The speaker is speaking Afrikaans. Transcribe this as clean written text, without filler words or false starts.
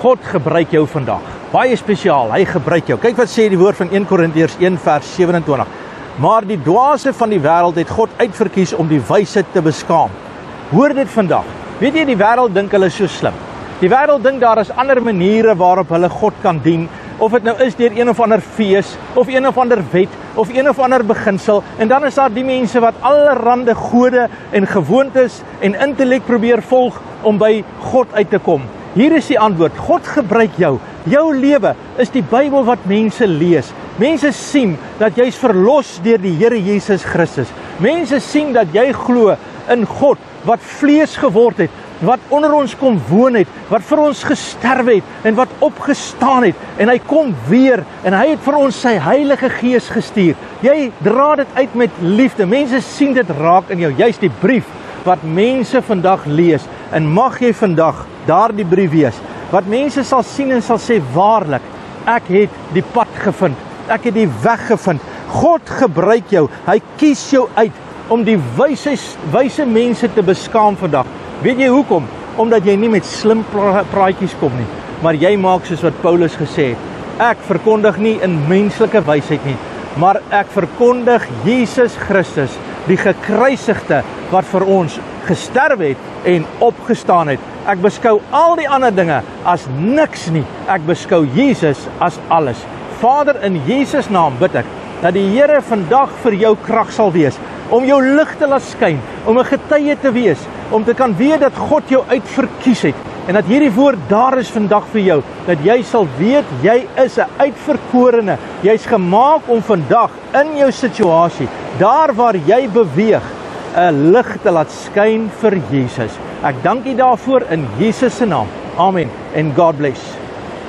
God gebruik jou vandag. Baie spesiaal, hy gebruik jou. Kyk wat sê die woord van 1 Korintiërs 1 vers 27. Maar die dwaase van die wêreld het God uitverkies om die wyse te beskaam. Hoor dit vandag. Weet jy, die wêreld dink hulle is so slim. Die wêreld dink daar is ander maniere waarop hulle God kan dien, of dit nou is deur een of ander fees, of een of ander wet, of een of ander beginsel, en dan is daar die mense wat allerhande gode en gewoontes en intellek probeer volg om by God uit te kom. Hier is die antwoord, God gebruik jou. Jou lewe is die Bybel wat mense lees. Mense sien dat jy is verlos deur die Here Jesus Christus. Mense sien dat jy glo in God wat vlees geword het, wat onder ons kom woon het, wat vir ons gesterf het en wat opgestaan het, en hy kom weer en hy het vir ons sy Heilige Gees gestuur. Jy dra dit uit met liefde. Mense sien dit raak in jou. Jy's die brief wat mense vandag lees, en mag jy vandag daardie brief wees wat mense sal sien en sal sê, waarlik, ek het die pad gevind, ek het die weg gevind. God gebruik jou, hy kies jou uit om die wyse mense te beskaam vandag. Weet jy hoekom? Omdat jy nie met slim praatjies kom nie, maar jy maak soos wat Paulus gesê het. Ek verkondig nie in menslike wysheid nie, maar ek verkondig Jesus Christus, die gekruisigde wat vir ons gesterf het en opgestaan het. Ek beskou al die ander dinge as niks nie. Ek beskou Jesus as alles. Vader, in Jesus naam bid ek dat die Here vandag vir jou krag sal wees, om jou lig te laat skyn, om 'n getuie te wees, om te kan weet dat God jou uitverkies het, en dat hierdie woord daar is vandag vir jou, dat jy sal weet, jy is 'n uitverkorene, jy's gemaak om vandag in jou situasie, daar waar jy beweeg, 'n lig te laat skyn vir Jesus. Ek dank U daarvoor in Jesus se naam. Amen en God bless.